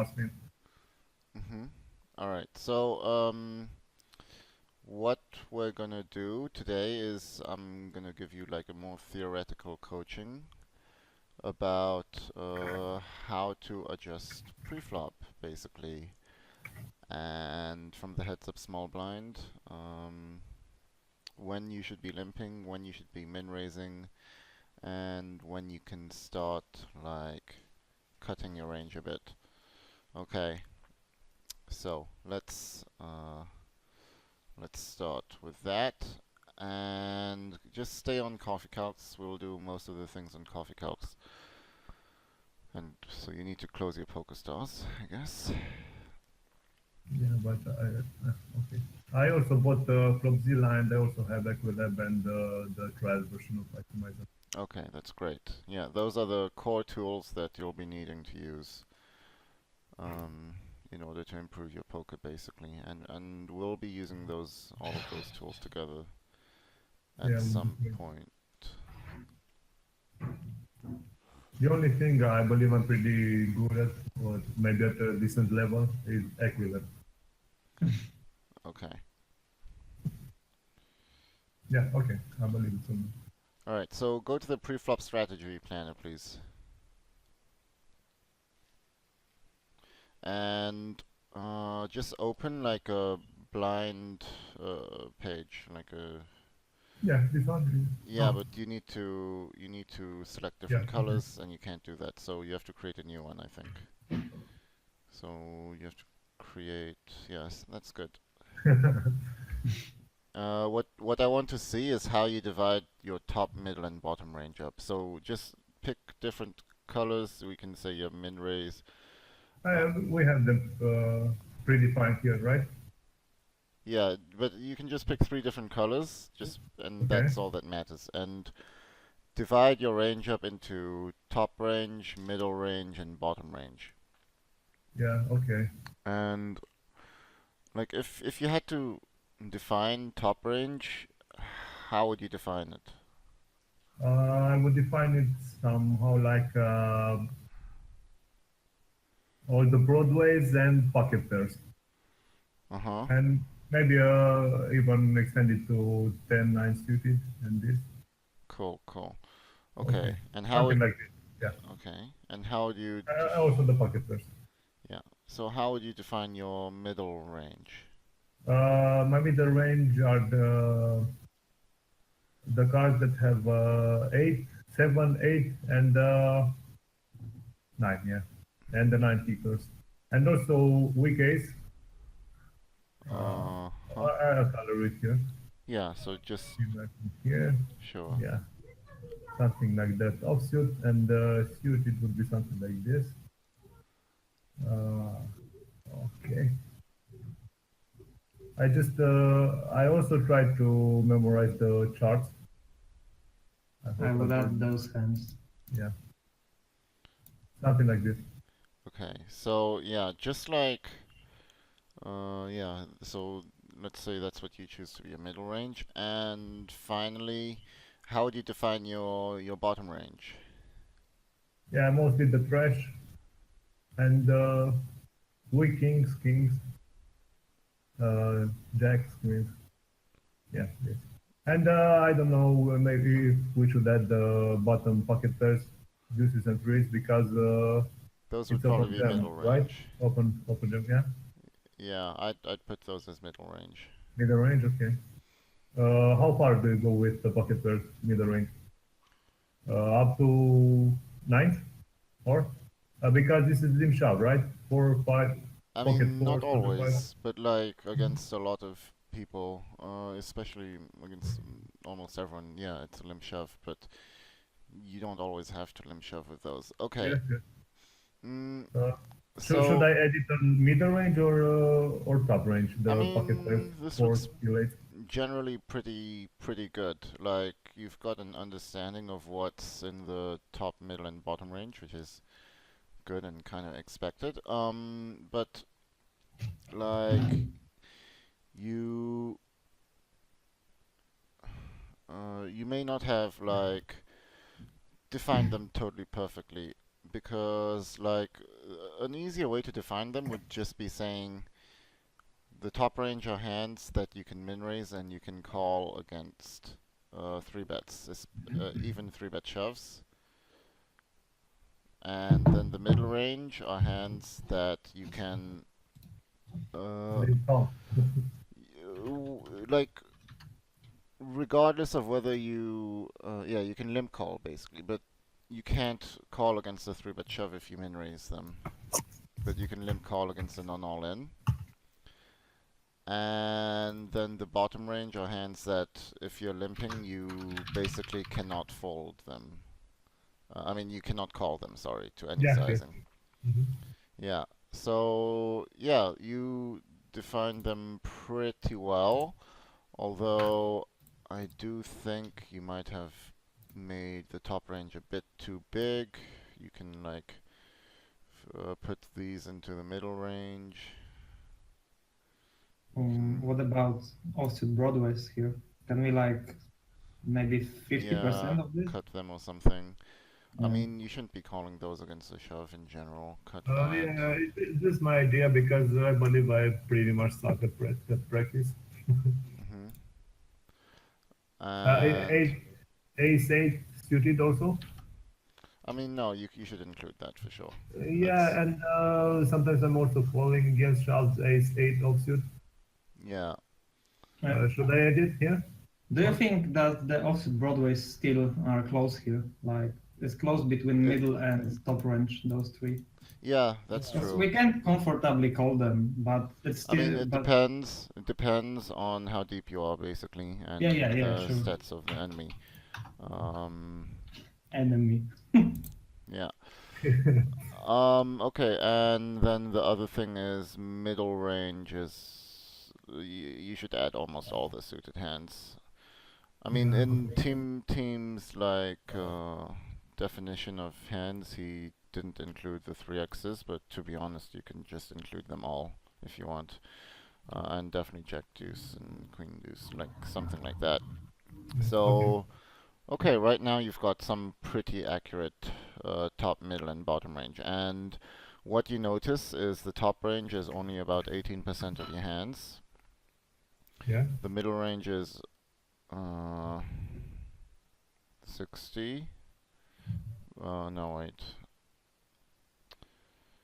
spin. All right. So, what we're gonna do today is I'm gonna give you like a more theoretical coaching about how to adjust preflop, basically, and from the heads up small blind, when you should be limping, when you should be min raising, and when you can start like cutting your range a bit. Okay, so let's start with that, and just stay on coffee calcs. We'll do most of the things on coffee calcs, and so you need to close your poker stars, I guess. Yeah, but okay. I also bought the Flopzilla and I also have Equilab and the trial version of Optimizer. Okay, that's great. Yeah, those are the core tools that you'll be needing to use um, in order to improve your poker, basically, and we'll be using all of those tools together at Yeah, some point. the only thing I believe I'm pretty good at, or maybe at a decent level, is Equilab. Okay. Yeah, okay, I believe it's on. All right. So go to the pre-flop strategy planner, please, and just open like a blind page, like a Yeah, this one. yeah, but you need to select Yeah, different colors, and you can't do that. So you have to create a new one, I think. So you have to create. Yes, that's good. okay. What I want to see is how you divide your top, middle, and bottom range up. So just pick different colors. We can say your min raise. We have them predefined here, right? Yeah, but you can just pick three different colors, and Okay. that's all that matters. And divide your range up into top range, middle range, and bottom range. Yeah, okay. And like if you had to define top range, how would you define it? I would define it somehow like all the broadways and pocket pairs, Uh-huh. and maybe even extend it to 10 9 suited and this. Cool, cool. Okay, Okay. And how something would like this. Yeah. okay. And how would you Also the pocket pairs. yeah. So how would you define your middle range? My middle range are the cards that have 8, 7, 8, and 9. Yeah, and the 9 kickers, and also weak ace. Uh-huh. I'll color it here. Yeah, so just Like here. sure. Yeah, something like that. Offsuit and suit, it would be something like this. Uh, okay. I also tried to memorize the charts. I I hope I will did. add those hands. Yeah, something like this. Okay. So yeah, just like yeah, so let's say that's what you choose to be a middle range. And finally, how would you define your bottom range? Yeah, mostly the trash and weak kings, kings, uh, jacks, queens. Yeah, this. And I don't know, maybe we should add the bottom pocket pairs, deuces and threes, because Those would it's probably open be jam, middle right? range. Open jam, yeah. Yeah, I'd put those as middle range. Middle range, okay. How far do you go with the pocket pairs, middle range? Up to ninth, or because this is limb shove, right? 4, 5, I pocket mean, 4, not pocket 5. always, but like against a lot of people, especially against almost everyone. Yeah, it's a limb shove, but you don't always have to limb shove with those. Okay. Yes, yes. Mm, Uh, should so I edit on middle range or top range? I The pocket pairs mean, this for looks relate. generally pretty good. Like you've got an understanding of what's in the top, middle, and bottom range, which is good and kind of expected. But like you you may not have like defined them totally perfectly because like an easier way to define them would just be saying the top range are hands that you can min raise and you can call against three bets, even three bet shoves. And then the middle range are hands that you can uh, Limp call. like regardless of whether you yeah, you can limp call basically, but you can't call against a three bet shove if you min raise them. But you can limp call against a non all in. And then the bottom range are hands that if you're limping, you basically cannot fold them. I mean, you cannot call them, sorry, to any Yeah, yes. sizing. Mhm. Yeah. So, yeah, you define them pretty well, although I do think you might have made the top range a bit too big. You can, like, put these into the middle range. What about offsuit broadways here? Can we like maybe Yeah, 50% of this? cut them or something. I Yeah. mean, you shouldn't be calling those against a shove in general. Cut that. Yeah, this is my idea because I believe I pretty much suck at practice. Hmm. Uh, And eight, ace eight suited also. I mean, no, you should include that for sure. Yeah, That's and sometimes I'm also falling against shoves ace eight offsuit. yeah. Should I edit here? Do you think that the offsuit broadways still are close here? Like it's close between It, middle and top range, those three. yeah, that's Because true. we can comfortably call them, but it's I mean, still it but depends. It depends on how deep you are, basically, yeah, and yeah, yeah, the sure. stats of the enemy. Um, Enemy. yeah. Okay, and then the other thing is middle range is you should add almost all the suited hands. I mean, Yeah, in okay. teams like definition of hands, he didn't include the three X's, but to be honest, you can just include them all if you want, and definitely Jack Deuce and Queen Deuce, like something like that. Okay. So, okay, right now you've got some pretty accurate top, middle, and bottom range, and what you notice is the top range is only about 18% of your hands. Yeah. The middle range is uh, 60. No, wait.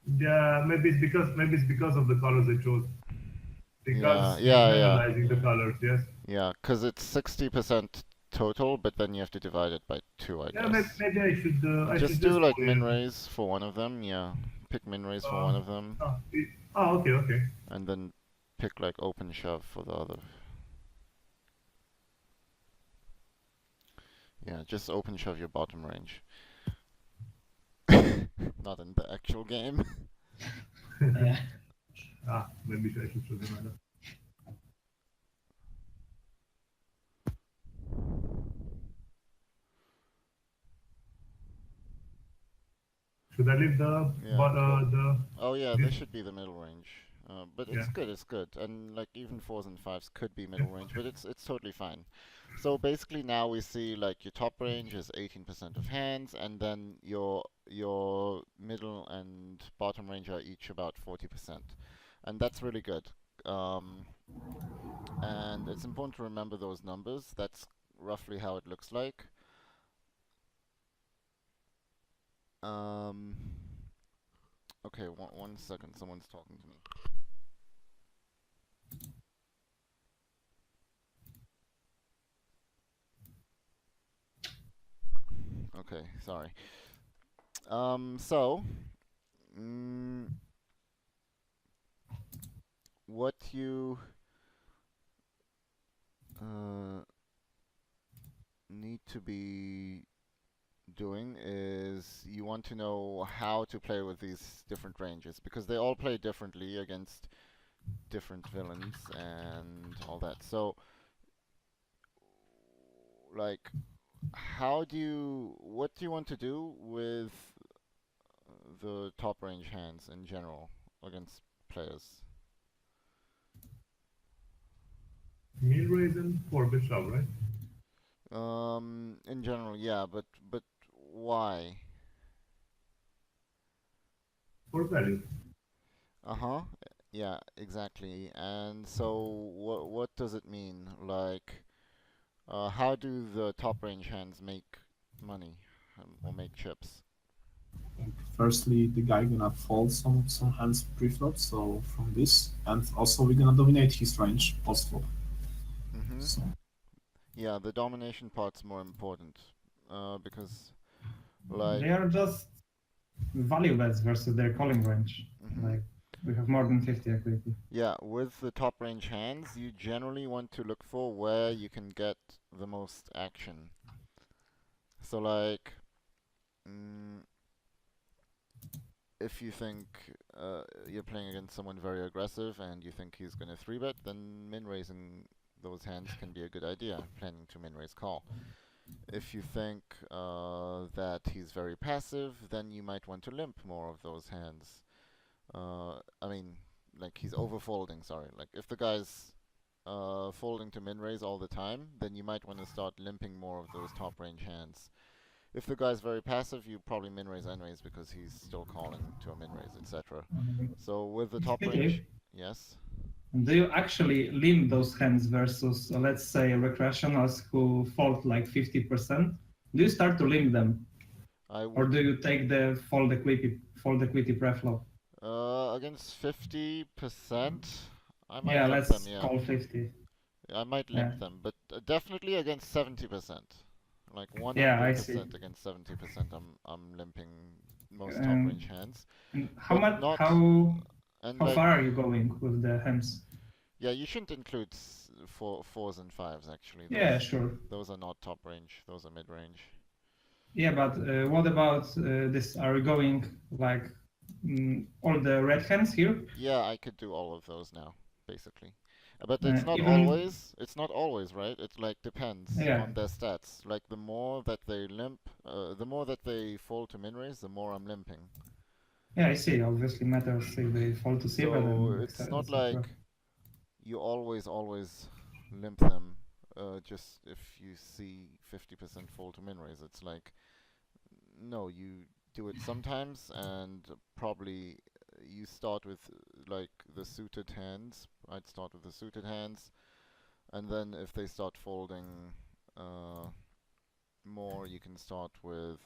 Maybe it's because of the colors I chose. Yeah, Because he's yeah, yeah, analyzing the colors. Yes. yeah. Because it's 60% total, but then you have to divide it by two, I Yeah. guess. Maybe I should Just do just like put min it. raise for one of them. Yeah, pick min raise for Uh, one of them, okay. Okay. and then pick like open shove for the other. Yeah, just open shove your bottom range. Not in the actual game. Yeah. Maybe I should choose another. Should I leave Yeah, cool. the Oh yeah, this? this should be the middle range. But Yeah. it's good, it's good. And like even fours and fives could be middle range, but it's totally fine. So basically now we see like your top range is 18% of hands, and then your middle and bottom range are each about 40%. And that's really good. Um, and it's important to remember those numbers. That's roughly how it looks like. Um, okay, one second, someone's talking to me. Okay, sorry. So, mm, what you uh, need to be doing is you want to know how to play with these different ranges because they all play differently against different villains and all that. So, like, what do you want to do with the top range hands in general against players? Meal raisin for bishop, right? In general, yeah, but why? for value. Uh-huh. Yeah, exactly. And so what does it mean? Like, how do the top range hands make money or make chips? Like, firstly, the guy gonna fold some hands preflop, so from this, and also we're gonna dominate his range postflop. Mm-hmm. So Yeah, the domination part's more important, because They like, are just value bets versus their calling range. mm-hmm. Like we have more than 50 equity. Yeah, with the top range hands, you generally want to look for where you can get the most action. So like, mm, if you think you're playing against someone very aggressive and you think he's going to 3-bet, then min-raising those hands can be a good idea, planning to min-raise call. If you think that he's very passive, then you might want to limp more of those hands. I mean, like he's overfolding, sorry. Like if the guy's folding to min-raise all the time, then you might want to start limping more of those top range hands. If the guy's very passive, you probably min-raise anyways because he's still calling to a min-raise, etc. So with the top range, yes? Do you actually limit those hands versus, let's say, recreationals who fold like 50%? Do you start to limit them, I or would, do you take the fold equity preflop? against 50%, I might Yeah, limp them, let's yeah. call 50. I might Yeah. limp them, but definitely against 70%. Like Yeah, I see. 100% against 70%, I'm limping most top Um, range hands. And how But much? not, and How like, far are you going with the hands? yeah, you shouldn't include fours and fives actually. Yeah, sure. Those are not top range. Those are mid range. Yeah, but what about this? Are we going like all the red hands here? Yeah, I could do all of those now, basically. But it's not Even always. It's not always, right? It like depends yeah, on their stats. Like the more that they limp, the more that they fall to min raise, the more I'm limping. yeah, I see. Obviously matters if they fall to silver, So then it's not etc. like you always limp them. Just if you see 50% fall to min raise, it's like no, you do it sometimes, and probably you start with like the suited hands. I'd start with the suited hands, and then if they start folding more, you can start with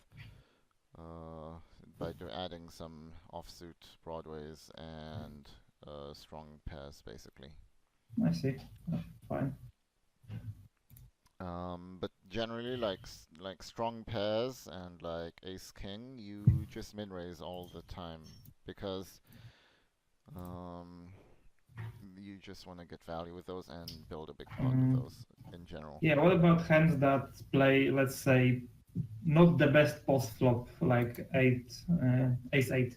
by adding some offsuit broadways and strong pairs, basically. I see. Fine. But generally, like strong pairs and like ace king, you just min raise all the time because you just want to get value with those and build a big pot with those in general. Yeah. What about hands that play, let's say, not the best post flop, like ace eight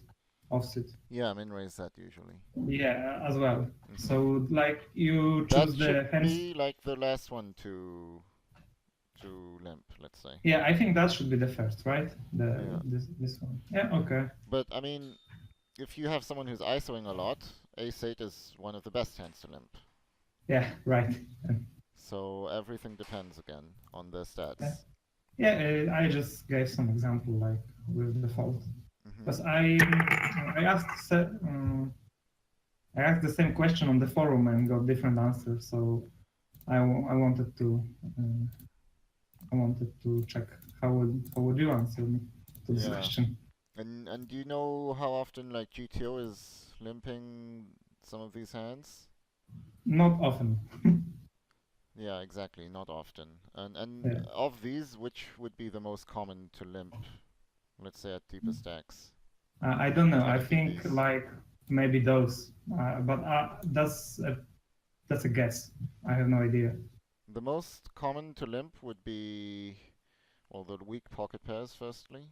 offsuit? Yeah, min raise that usually. Yeah, as well. Mhm. So like you That choose the should hands. be like the last one to limp, let's say. Yeah, I think that should be the first, right? Yeah. This one. Yeah. Okay. But I mean, if you have someone who's ISOing a lot, ace-8 is one of the best hands to limp. Yeah. Right. So everything depends again on their stats. Yeah. I just gave some example like with the fold. Because I asked I asked the same question on the forum and got different answers. So I wanted to check how would you answer me to this Yeah. question. And do you know how often like GTO is limping some of these hands? Not often. Yeah, exactly, not often. And Yeah. of these, which would be the most common to limp? Let's say at deeper stacks. I don't know. Can I it be think these? like maybe those, but that's a guess. I have no idea. The most common to limp would be, well, the weak pocket pairs, firstly.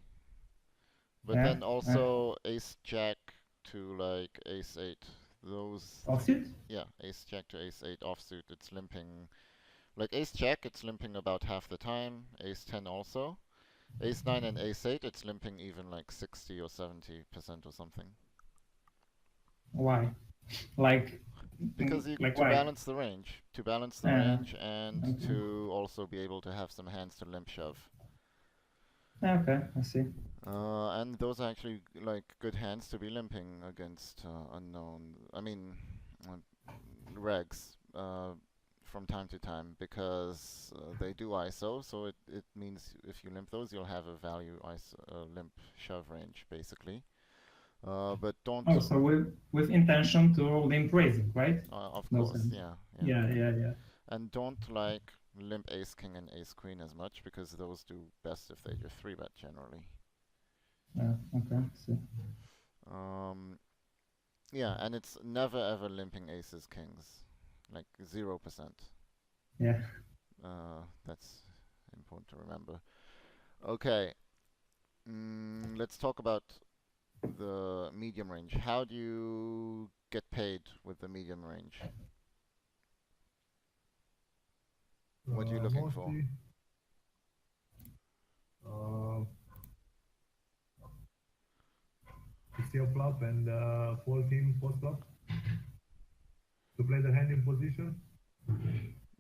But Yeah, then also ace jack to like ace 8. Those, offsuit? yeah, ace jack to ace 8 offsuit, it's limping. Like ace jack, it's limping about half the time. Ace 10 also. Ace 9 and ace 8, it's limping even like 60 or 70% or something. Why? Like Because you, like to why? balance the range. To balance the range and Okay. to also be able to have some hands to limp shove. Okay, I see. And those are actually like good hands to be limping against unknown. I mean, uh, regs from time to time because they do ISO. So it means if you limp those, you'll have a value ISO limp shove range basically. But don't. Oh, so with intention to limp raising, right? Of Those course, hands. yeah, yeah. Yeah. And don't like limp ace king and ace queen as much because those do best if they just three bet generally. Okay, see. Yeah, and it's never ever limping aces kings, like 0%. Yeah. That's important to remember. Okay, let's talk about the medium range. How do you get paid with the medium range? What are you looking for? Mostly, to flop and fold him post flop to play the hand in position.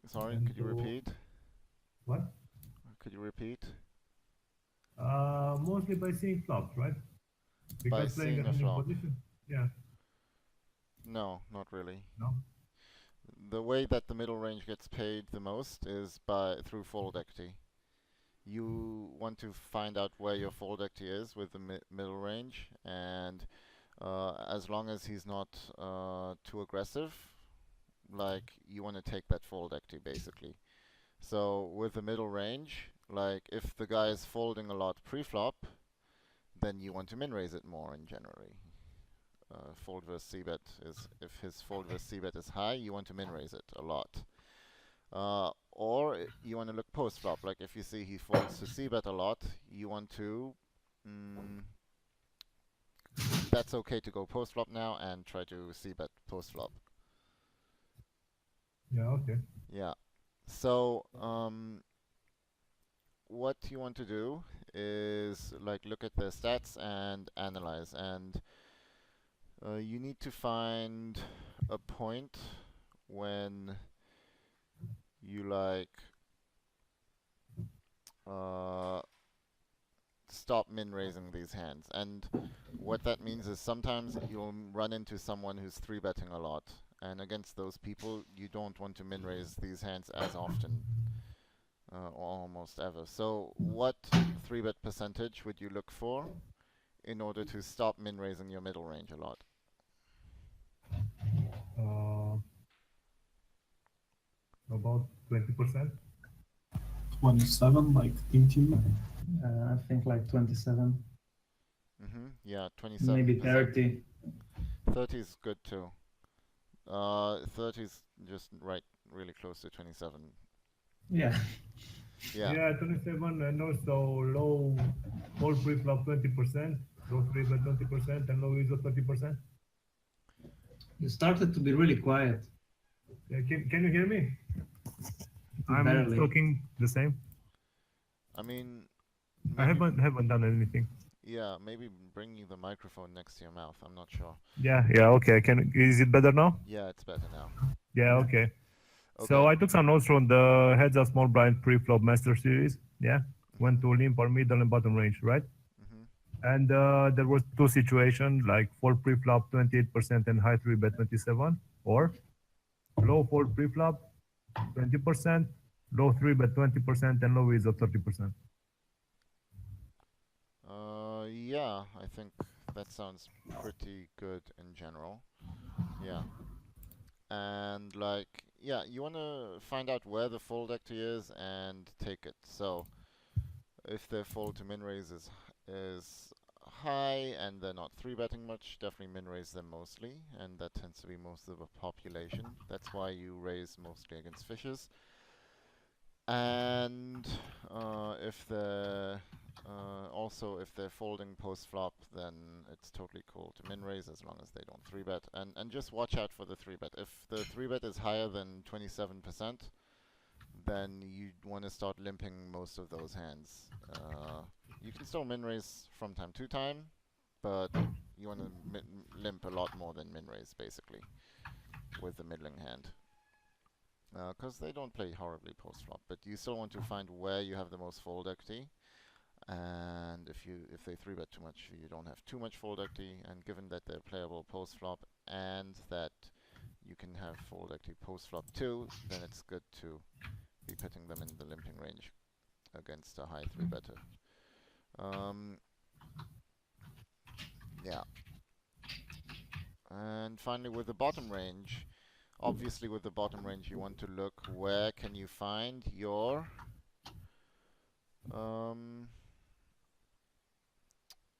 Sorry, And could you repeat? what? Could you repeat? Mostly by seeing flops, right? By Because playing seeing the a hand in flop. position. Yeah. No, not really. No. The way that the middle range gets paid the most is through fold equity. You want to find out where your fold equity is with the middle range, and as long as he's not too aggressive, like you want to take that fold equity basically. So with the middle range, like if the guy is folding a lot pre-flop, then you want to min raise it more in generally. Fold versus c-bet is, if his fold versus c-bet is high, you want to min raise it a lot. Or you want to look post flop. Like if you see he folds to c-bet a lot, you want to. That's okay to go post flop now and try to c-bet post flop. Yeah. Okay. Yeah. So what you want to do is like look at the stats and analyze, and you need to find a point when you like stop min raising these hands. And what that means is sometimes you'll run into someone who's 3-betting a lot, and against those people you don't want to min raise these hands as often, or almost ever. So what 3-bet percentage would you look for in order to stop min raising your middle range a lot? About 20%. 27, like team. I think like 27. Yeah, 27%. Maybe 30. 30 is good too. 30 is just right, really close to 27. Yeah. Yeah. 27, and also low fold pre-flop 20%, low 3-bet 20%, and low ISO 30%. You started to be really quiet. Can you hear me? I'm Barely. talking the same. I mean, I haven't done anything. Yeah, maybe bringing the microphone next to your mouth. I'm not sure. Yeah. Okay. Is it better now? Yeah, it's better now. Yeah. Okay. So I took some notes from the heads up small blind pre-flop master series. Yeah. Went to limp or middle and bottom range, right? And there was two situations, like fold pre-flop 28% and high 3-bet 27, or low fold pre-flop 20%, low 3-bet 20%, and low ISO 30%. Yeah, I think that sounds pretty good in general. Yeah. And like, yeah, you want to find out where the fold equity is and take it. So if their fold to min raise is high and they're not 3-betting much, definitely min raise them mostly, and that tends to be most of the population. That's why you raise mostly against fishes. And if they're if they're folding post flop, then it's totally cool to min raise as long as they don't 3-bet. And just watch out for the 3-bet. If the 3-bet is higher than 27%, then you want to start limping most of those hands. You can still min raise from time to time, but you want to limp a lot more than min raise basically with the middling hand. Because they don't play horribly post flop, but you still want to find where you have the most fold equity. And if they 3-bet too much, you don't have too much fold equity. And given that they're playable post flop and that you can have fold equity post flop too, then it's good to be putting them in the limping range against a high 3-better. Yeah. And finally, with the bottom range, obviously with the bottom range, you want to look where can you find your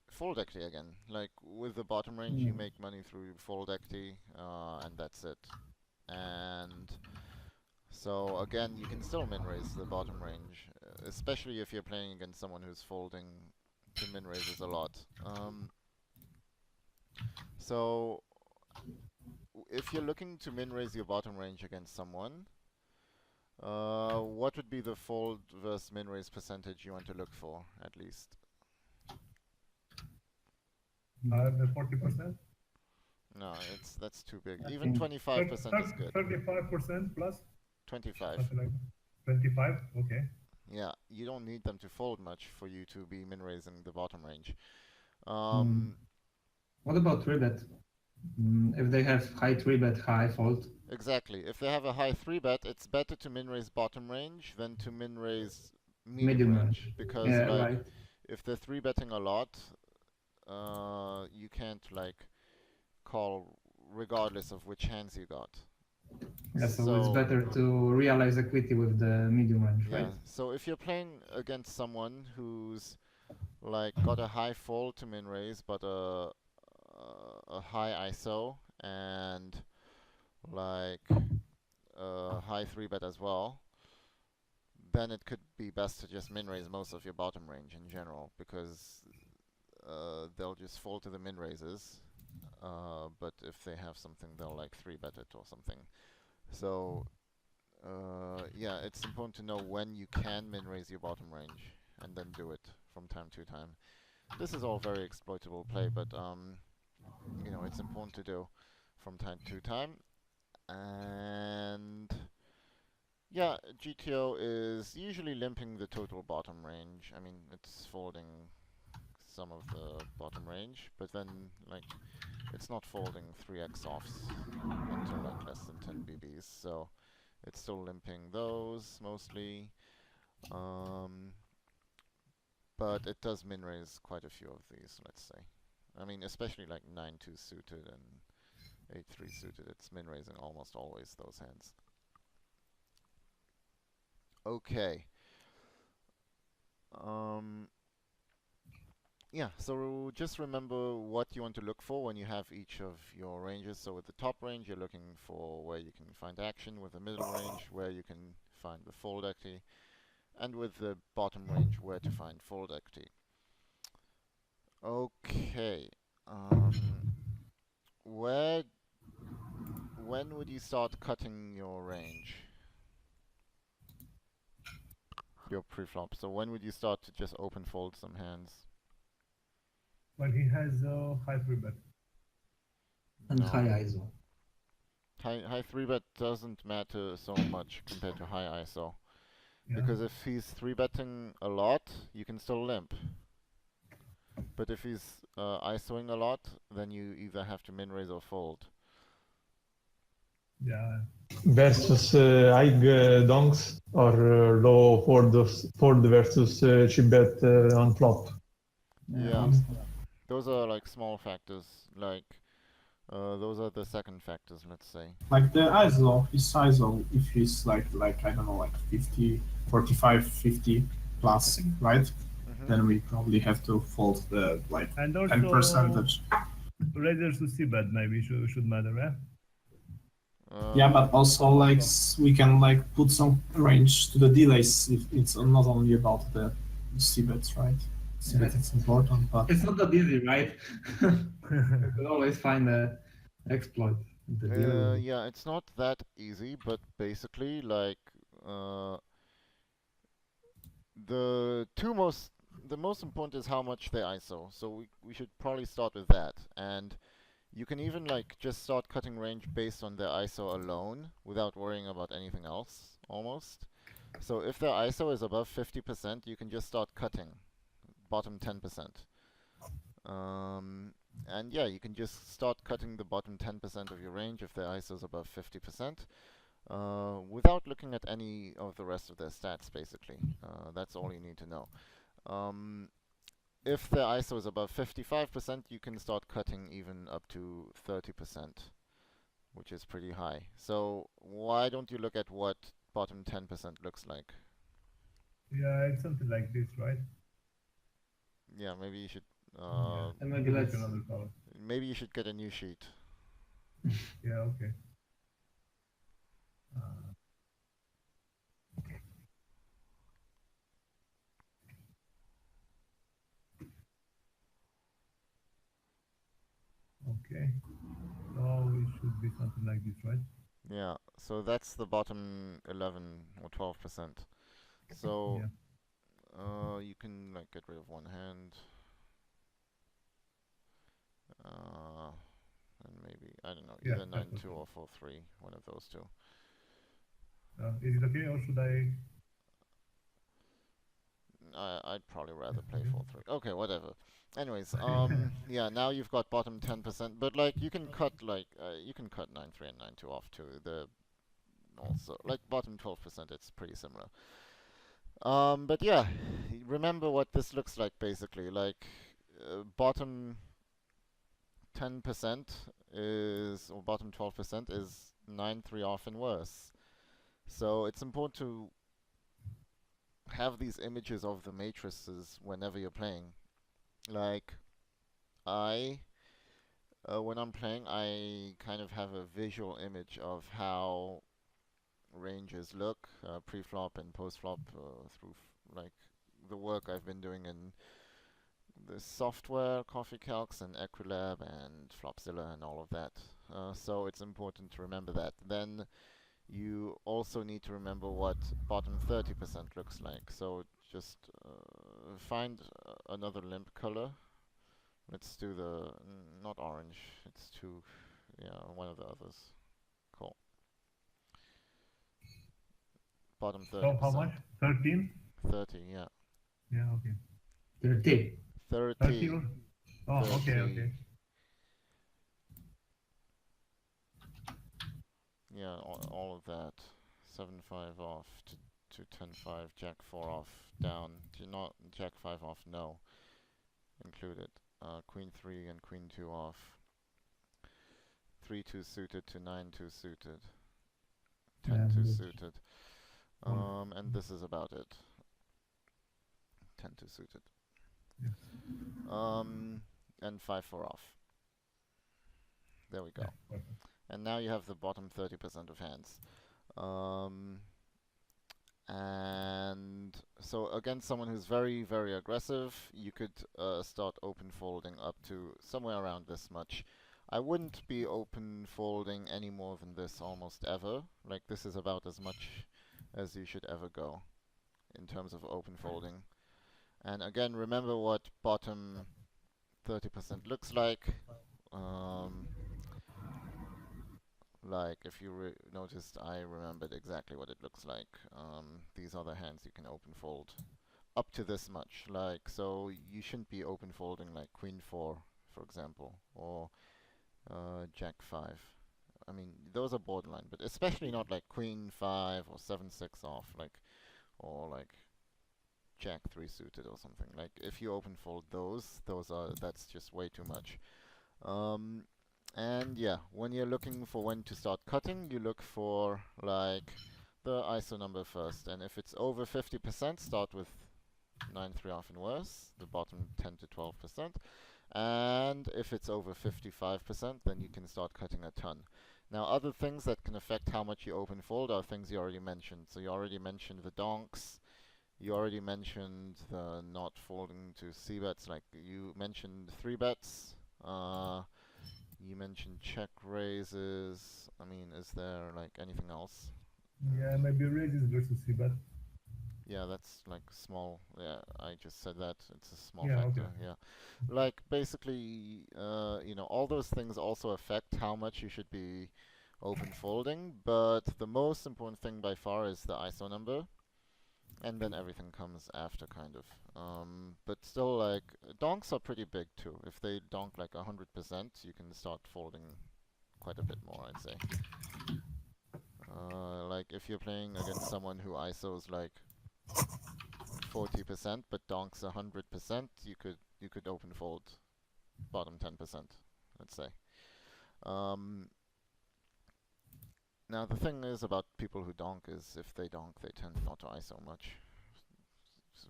fold equity again. Like with the bottom range, you make money through fold equity, and that's it. And so again, you can still min raise the bottom range, especially if you're playing against someone who's folding to min raises a lot. So if you're looking to min raise your bottom range against someone, what would be the fold versus min raise percentage you want to look for, at least? The 40%? No, that's too big. Even 25% is good. 35% plus? 25. Something like that. 25? Okay. Yeah, you don't need them to fold much for you to be min raising the bottom range. What about 3-bet? If they have high 3-bet, high fold. Exactly. If they have a high 3-bet, it's better to min raise bottom range than to min raise medium range. Because like if they're 3-betting a lot, you can't like call regardless of which hands you got. Yeah, so it's better to realize equity with the medium range, right? Yeah. So if you're playing against someone who's like got a high fold to min raise, but a high ISO and like a high 3-bet as well, then it could be best to just min raise most of your bottom range in general, because they'll just fold to the min raises. But if they have something, they'll like 3-bet it or something. So yeah, it's important to know when you can min raise your bottom range and then do it from time to time. This is all very exploitable play, but you know, it's important to do from time to time. And yeah, GTO is usually limping the total bottom range. I mean, it's folding some of the bottom range, but then like it's not folding 3x offs until like less than 10 BBs, so it's still limping those mostly. But it does min raise quite a few of these, let's say. I mean, especially like 9-2 suited and 8-3 suited, it's min raising almost always those hands. Okay. Yeah, so just remember what you want to look for when you have each of your ranges. So with the top range, you're looking for where you can find action. With the middle range, where you can find the fold equity. And with the bottom range, where to find fold equity. Okay. When would you start cutting your range? Your preflop. So when would you start to just open fold some hands? When he has a high 3-bet. And high ISO. High 3-bet doesn't matter so much compared to high ISO. Yeah. Because if he's 3-betting a lot, you can still limp. But if he's ISOing a lot, then you either have to min raise or fold. Yeah. Versus high donks or low fold versus chip bet on flop. Yeah. Those are like small factors. Like those are the second factors, let's say. Like the ISO, his ISO, if he's like I don't know, like 50, 45, 50 plus, right? Then we probably have to fold the like And also 10%. Raiders to c-bet maybe should matter, yeah? Yeah, but also like we can like put some range to the delays if it's not only about the c-bets, right? C-bet is important, but it's not that easy, right? You can always find an exploit. Yeah, it's not that easy, but basically like the most important is how much they ISO. So we should probably start with that. And you can even like just start cutting range based on their ISO alone without worrying about anything else, almost. So if their ISO is above 50%, you can just start cutting bottom 10%. And yeah, you can just start cutting the bottom 10% of your range if their ISO is above 50%, without looking at any of the rest of their stats, basically. That's all you need to know. If their ISO is above 55%, you can start cutting even up to 30%, which is pretty high. So why don't you look at what bottom 10% looks like? Yeah, it's something like this, right? Yeah, maybe you should. And maybe Like let's. another color. Maybe you should get a new sheet. Yeah, okay. Okay. So it should be something like this, right? Yeah, so that's the bottom 11 or 12%. So Yeah. you can like get rid of one hand. And maybe, I don't know, Yeah, either that's 9-2 okay. or 4-3, one of those two. Is it okay, or should I? I'd probably rather play 4-3. Okay, whatever. Anyways, yeah, now you've got bottom 10%, but like you can cut 9-3 and 9-2 off too. The also like bottom 12%, it's pretty similar. But yeah, remember what this looks like basically. Like bottom 10% is, or bottom 12% is 9-3 off and worse. So it's important to have these images of the matrices whenever you're playing. Like when I'm playing, I kind of have a visual image of how ranges look, pre-flop and post-flop, through like the work I've been doing in the software, Coffee Calcs and Equilab and Flopzilla and all of that. So it's important to remember that. Then you also need to remember what bottom 30% looks like. So just find another limp color. Let's do the, not orange, it's too, yeah, one of the others. Cool. Bottom 30%. So how much? 13? 30, yeah. Yeah, okay. 30. 30. 30 or? Oh, 30. okay, okay. Yeah, all of that. 7-5 off to 10-5, Jack-4 off, down. Not Jack-5 off, no. Included. Queen-3 and Queen-2 off. 3-2 suited to 9-2 suited. 10-2 suited. And this is about it. 10-2 suited. Yes. And 5-4 off. There we go. Yeah, perfect. And now you have the bottom 30% of hands. And so against someone who's very, very aggressive, you could start open folding up to somewhere around this much. I wouldn't be open folding any more than this almost ever. Like this is about as much as you should ever go in terms of open folding. And again, remember what bottom 30% looks like. Like if you noticed, I remembered exactly what it looks like. These are the hands you can open fold up to this much. Like, so you shouldn't be open folding like Queen 4, for example, or Jack 5. I mean, those are borderline, but especially not like Queen 5 or 7-6 off, like, or like Jack 3 suited or something. Like, if you open fold that's just way too much. And yeah, when you're looking for when to start cutting, you look for like the ISO number first. And if it's over 50%, start with 9-3 off and worse, the bottom 10 to 12%. And if it's over 55%, then you can start cutting a ton. Now, other things that can affect how much you open fold are things you already mentioned. So you already mentioned the donks. You already mentioned the not folding to c-bets. Like you mentioned 3-bets. You mentioned check raises. I mean, is there like anything else? Yeah, maybe raises versus c-bet. Yeah, that's like small. Yeah, I just said that. It's a small Yeah, factor. okay. Yeah. Like basically, you know, all those things also affect how much you should be open folding, but the most important thing by far is the ISO number. And then everything comes after, kind of. But still, like, donks are pretty big too. If they donk like 100%, you can start folding quite a bit more, I'd say. Like, if you're playing against someone who ISOs like 40% but donks 100%, you could open fold bottom 10%, let's say. Now the thing is about people who donk is if they donk, they tend not to ISO much.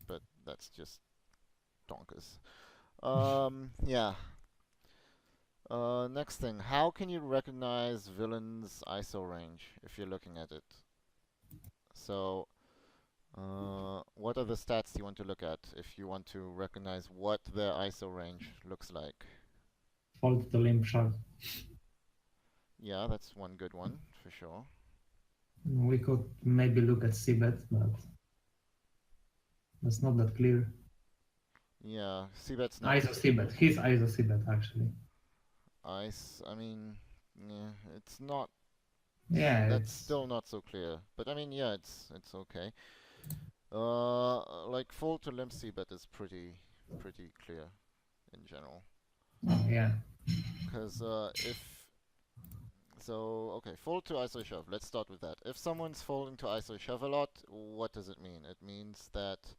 But that's just donkers. Yeah. Next thing, how can you recognize villain's ISO range if you're looking at it? So, what are the stats you want to look at if you want to recognize what their ISO range looks like? Fold the limp shard. Yeah, that's one good one, for sure. We could maybe look at c-bet, but that's not that clear. Yeah, c-bet's not... ISO c-bet. He's ISO c-bet, actually. I mean, yeah, it's not... Yeah, That's still not so clear. But I mean, yeah, it's okay. Like fold to limp c-bet is pretty clear in general. Yeah. Because okay, fold to ISO shove. Let's start with that. If someone's folding to ISO shove a lot, what does it mean? It means that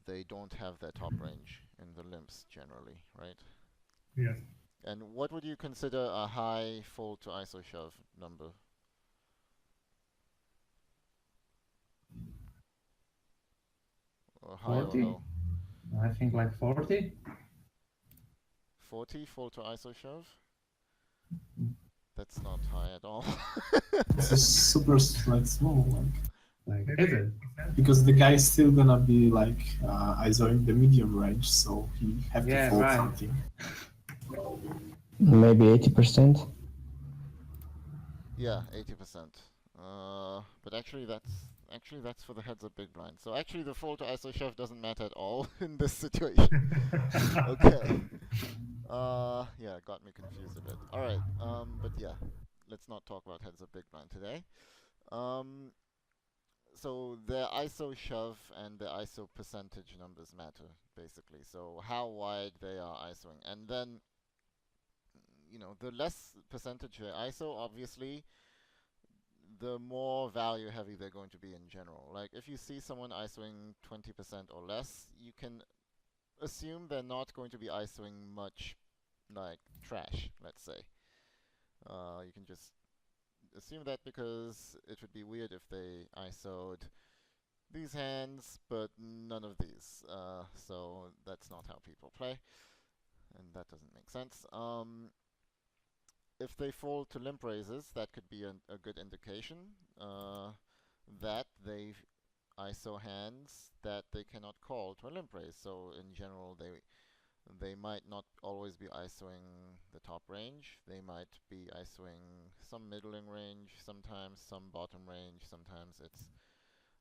they don't have their top range in the limps generally, right? Yes. And what would you consider a high fold to ISO shove number? Or high 40? or low? I think like 40. 40 fold to ISO shove? That's not high at all. This is super like small, Like, Maybe is it? 8%. because the guy is still gonna be like ISOing the medium range, so he have to Yeah, fold right. something. Maybe 80%. Yeah, 80%. But actually that's for the heads up big blind. So actually the fold to ISO shove doesn't matter at all in this situation. Okay. Yeah, it got me confused a bit. All right. But yeah, let's not talk about heads up big blind today. So the ISO shove and the ISO percentage numbers matter basically. So how wide they are ISOing, and then the less percentage they ISO, obviously, the more value heavy they're going to be in general. Like if you see someone ISOing 20% or less, you can assume they're not going to be ISOing much like trash, let's say. You can just assume that because it would be weird if they ISO'd these hands, but none of these. So that's not how people play, and that doesn't make sense. If they fold to limp raises, that could be a good indication that they ISO hands that they cannot call to a limp raise. So in general, they might not always be ISOing the top range. They might be ISOing some middling range, sometimes some bottom range, sometimes it's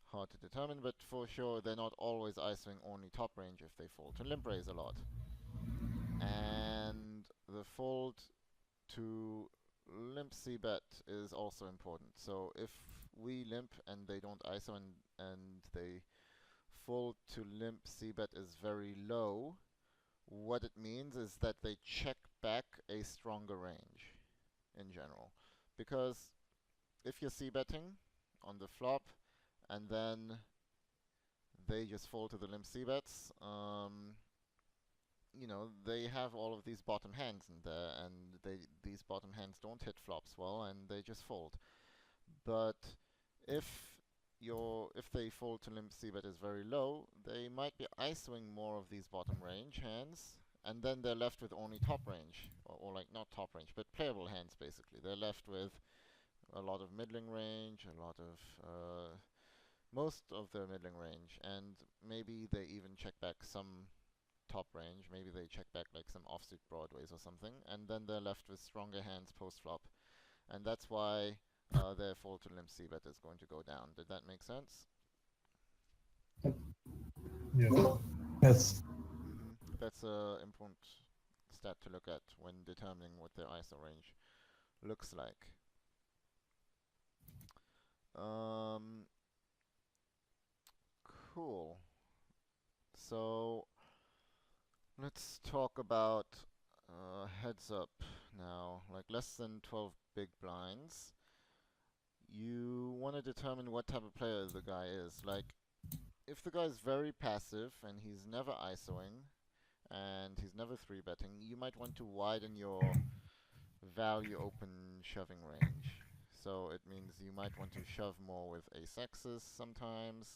hard to determine, but for sure they're not always ISOing only top range if they fold to limp raise a lot. And the fold to limp c-bet is also important. So if we limp and they don't ISO and they fold to limp c-bet is very low, what it means is that they check back a stronger range in general. Because if you're c-betting on the flop and then they just fold to the limp c-bets, they have all of these bottom hands in there, and these bottom hands don't hit flops well, and they just fold. But if they fold to limp c-bet is very low, they might be ISOing more of these bottom range hands, and then they're left with only top range, or like not top range, but playable hands basically. They're left with a lot of middling range, a lot of most of their middling range, and maybe they even check back some top range. Maybe they check back like some offsuit broadways or something, and then they're left with stronger hands post flop, and that's why their fold to limp c-bet is going to go down. Did that make sense? Yes. Yes. That's an important stat to look at when determining what their ISO range looks like. Cool. So let's talk about heads up now, like less than 12 big blinds. You want to determine what type of player the guy is. Like, if the guy's very passive and he's never ISOing and he's never 3-betting, you might want to widen your value open shoving range. So it means you might want to shove more with ace-X's sometimes,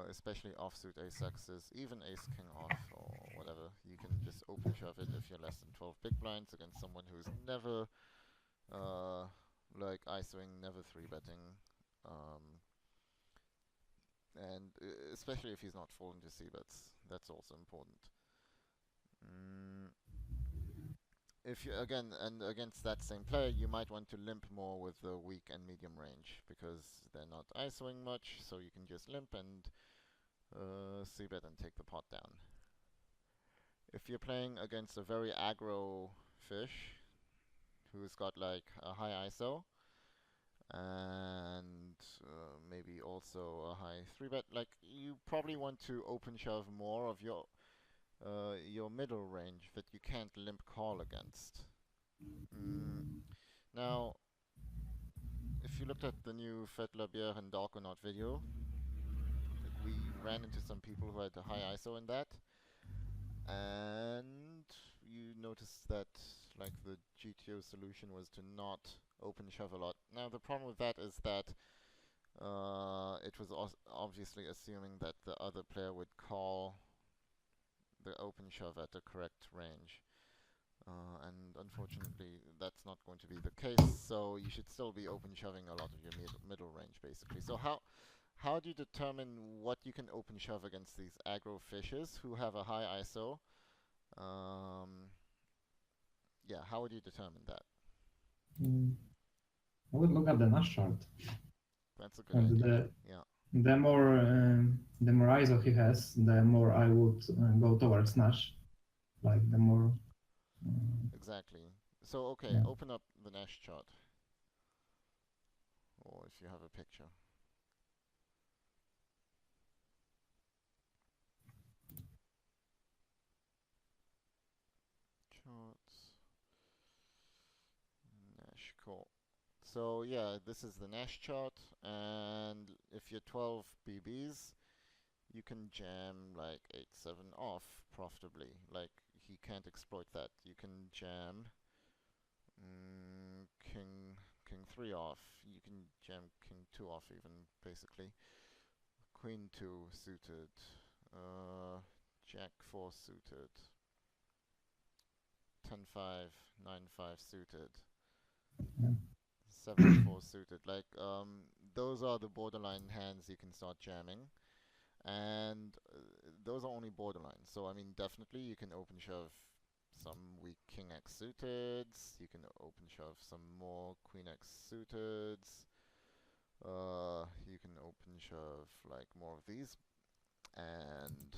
especially offsuit ace-X's, even ace-king off or whatever. You can just open shove it if you're less than 12 big blinds against someone who's never like ISOing, never 3-betting. And especially if he's not falling to c-bets, that's also important. If you against that same player, you might want to limp more with the weak and medium range because they're not ISOing much, so you can just limp and c-bet and take the pot down. If you're playing against a very aggro fish who's got like a high ISO and maybe also a high 3-bet, like you probably want to open shove more of your middle range that you can't limp call against. Now, if you looked at the new Fetlabier and Darkonaut video, like we ran into some people who had a high ISO in that, and you noticed that like the GTO solution was to not open shove a lot. Now the problem with that is that it was obviously assuming that the other player would call the open shove at the correct range. And unfortunately, that's not going to be the case, so you should still be open shoving a lot of your middle range, basically. So how do you determine what you can open shove against these aggro fishes who have a high ISO? Yeah, how would you determine that? I would look at the Nash chart. That's a good idea. Yeah. The more ISO he has, the more I would go towards Nash. Like the more. Exactly. So okay, Yeah. open up the Nash chart, or if you have a picture. Charts. Nash, cool. So yeah, this is the Nash chart, and if you're 12 BBs, you can jam like 8-7 off profitably. Like he can't exploit that. You can jam king 3 off. You can jam king 2 off even, basically. Queen 2 suited. Jack 4 suited. 10-5, 9-5 suited. 7-4 suited. Like those are the borderline hands you can start jamming, and those are only borderline. So I mean, definitely you can open shove some weak king X suited. You can open shove some more queen X suited. You can open shove like more of these, and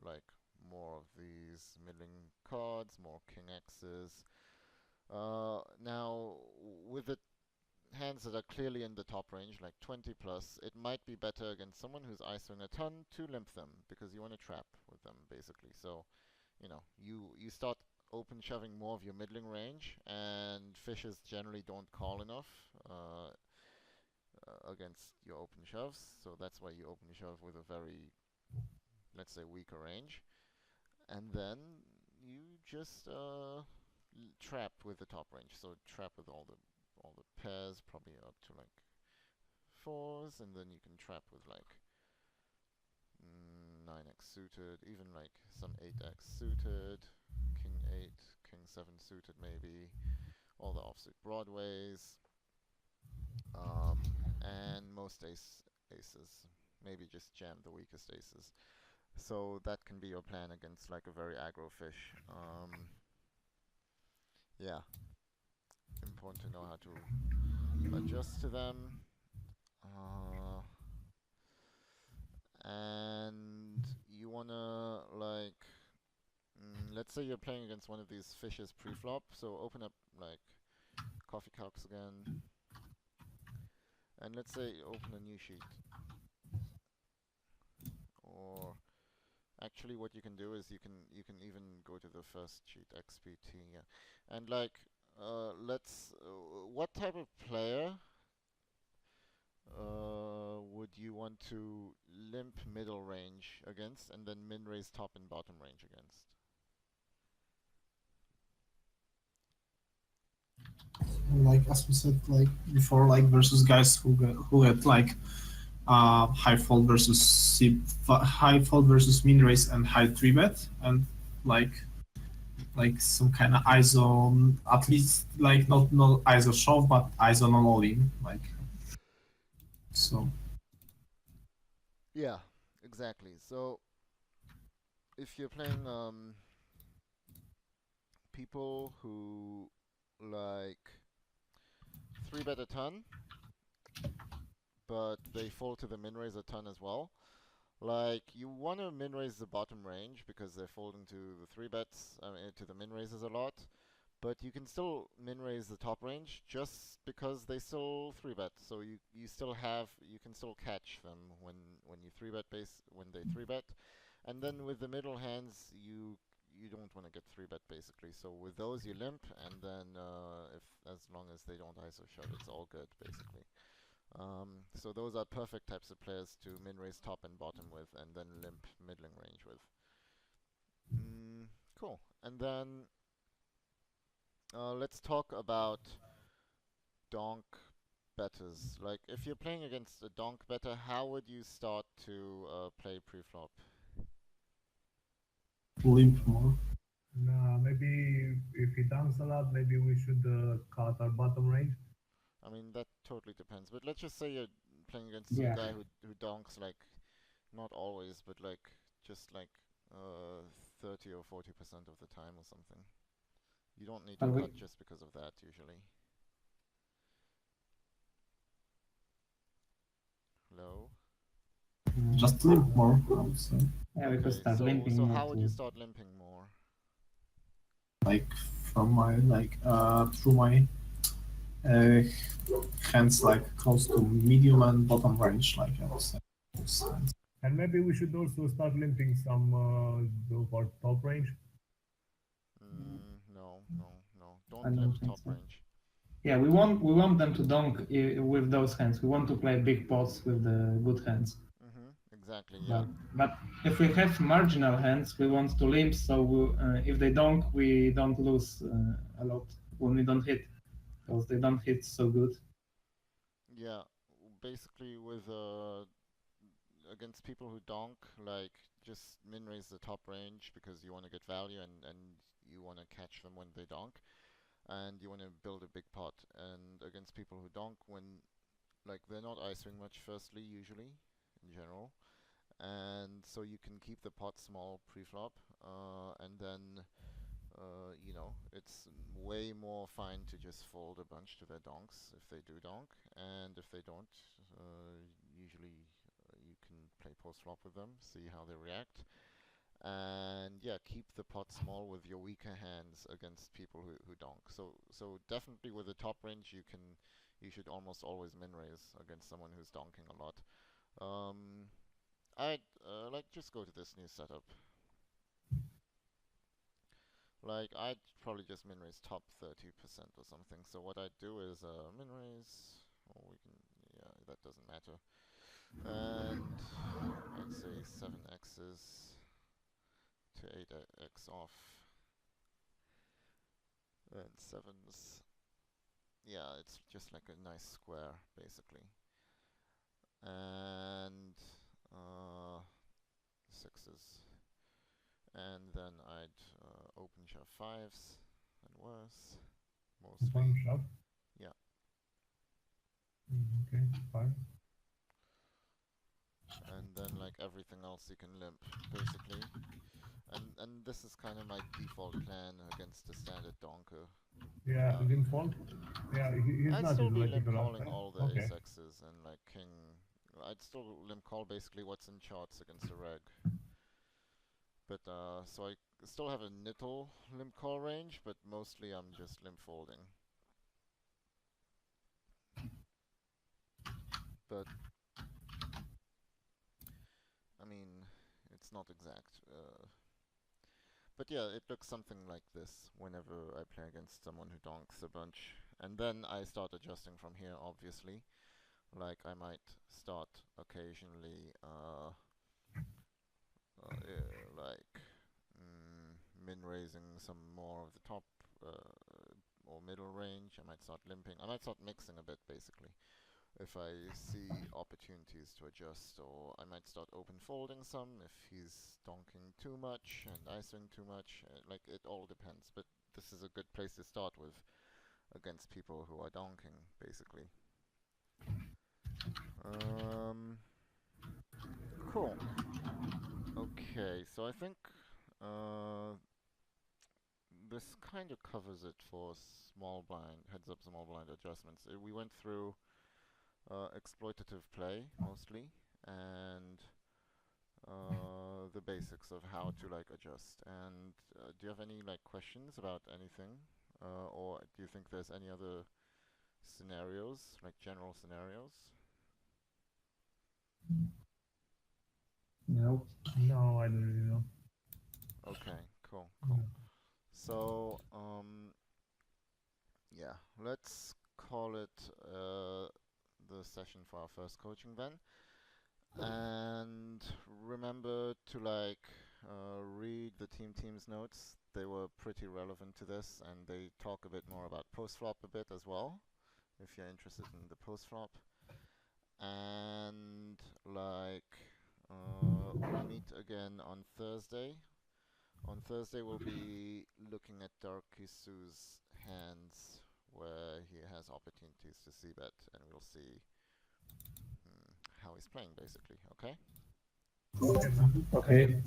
like more of these middling cards, more king X's. Now with the hands that are clearly in the top range, like 20 plus, it might be better against someone who's ISOing a ton to limp them, because you want to trap with them, basically. So, you know, you start open shoving more of your middling range, and fishes generally don't call enough against your open shoves, so that's why you open shove with a very, let's say, weaker range. And then you just trap with the top range, so trap with all the pairs, probably up to like 4s, and then you can trap with like 9x suited, even like some 8x suited, king 8, king 7 suited maybe, all the offsuit broadways, and most aces, maybe just jam the weakest aces. So that can be your plan against like a very aggro fish. Yeah, important to know how to adjust to them. And you wanna like, let's say you're playing against one of these fishes pre-flop, so open up like coffee calcs again, and let's say open a new sheet. or actually what you can do is you can even go to the first sheet, XPT, yeah. And like, what type of player would you want to limp middle range against and then min raise top and bottom range against? Like as we said like before, like versus guys who had like high fold versus high fold versus min raise and high 3-bet, and like some kind of ISO, at least like not ISO shove but ISO non all in, like so. Yeah, exactly. So if you're playing people who like 3-bet a ton, but they fall to the min raise a ton as well. Like, you want to min raise the bottom range because they're folding to the 3-bets, to the min raises a lot. But you can still min raise the top range just because they still 3-bet. So you can still catch them when you 3-bet when they 3-bet. And then with the middle hands, you don't want to get 3-bet basically. So with those you limp, and then as long as they don't ISO shove, it's all good basically. So those are perfect types of players to min raise top and bottom with, and then limp middling range with. Cool. And then let's talk about donk betters. Like, if you're playing against a donk better, how would you start to play preflop? Limp more. Maybe if he dunks a lot, maybe we should cut our bottom range. I mean, that totally depends. But let's just say you're playing against Yeah. a guy who donks, like, not always, but like just like 30 or 40% of the time or something. You don't need to But cut just because of that usually. Hello? Just limp more, I would say. Yeah, we could start limping so more how would too. you start limping more? Like from my through my hands like close to medium and bottom range, like I would say. And maybe we should also start limping some of our top range. No. I Don't don't limp think top so. range. Yeah, we want them to donk with those hands. We want to play big pots with the good hands. Exactly, yeah. But if we have marginal hands, we want to limp. So if they donk, we don't lose a lot when we don't hit, because they don't hit so good. Yeah, basically with against people who donk, like, just min raise the top range because you want to get value and you want to catch them when they donk, and you want to build a big pot. And against people who donk, when like they're not ISOing much firstly usually in general, and so you can keep the pot small pre-flop, and then it's way more fine to just fold a bunch to their donks if they do donk, and if they don't, usually you can play post-flop with them, see how they react, and yeah, keep the pot small with your weaker hands against people who donk. So definitely with the top range, you should almost always min raise against someone who's donking a lot. I'd just go to this new setup. Like, I'd probably just min raise top 30% or something. So what I'd do is min raise, or we can, yeah, that doesn't matter. And I'd say 7x's to 8x off. And 7s. Yeah, it's just like a nice square, basically. And 6s. And then I'd open shove 5s and worse, mostly. One shot. Yeah. Okay, fine. And then like everything else you can limp, basically. And this is kind of my default plan against the standard donker. Yeah, limp fold. Yeah, he's I'd not still be like limp it a lot, calling right? all the Okay. ace x's and like king. I'd still limp call basically what's in charts against a reg. But so I still have a nittle limp call range, but mostly I'm just limp folding. But I mean, it's not exact. But yeah, it looks something like this whenever I play against someone who donks a bunch. And then I start adjusting from here, obviously. Like, I might start occasionally, min-raising some more of the top or middle range. I might start limping. I might start mixing a bit, basically, if I see opportunities to adjust, or I might start open folding some if he's donking too much and I swing too much. Like, it all depends, but this is a good place to start with against people who are donking, basically. Cool. Okay, so I think this kind of covers it for small blind, heads up small blind adjustments. We went through exploitative play mostly, and the basics of how to like adjust. And do you have any like questions about anything, or do you think there's any other scenarios, like general scenarios? No. No, I don't really know. Okay, cool. So, yeah, let's call it the session for our first coaching then. And remember to like read the team's notes. They were pretty relevant to this, and they talk a bit more about post-flop a bit as well, if you're interested in the post-flop. And like we'll meet again on Thursday. On Thursday we'll be looking at Darkisu's hands where he has opportunities to see bet, and we'll see how he's playing, basically. Okay? Okay. Okay.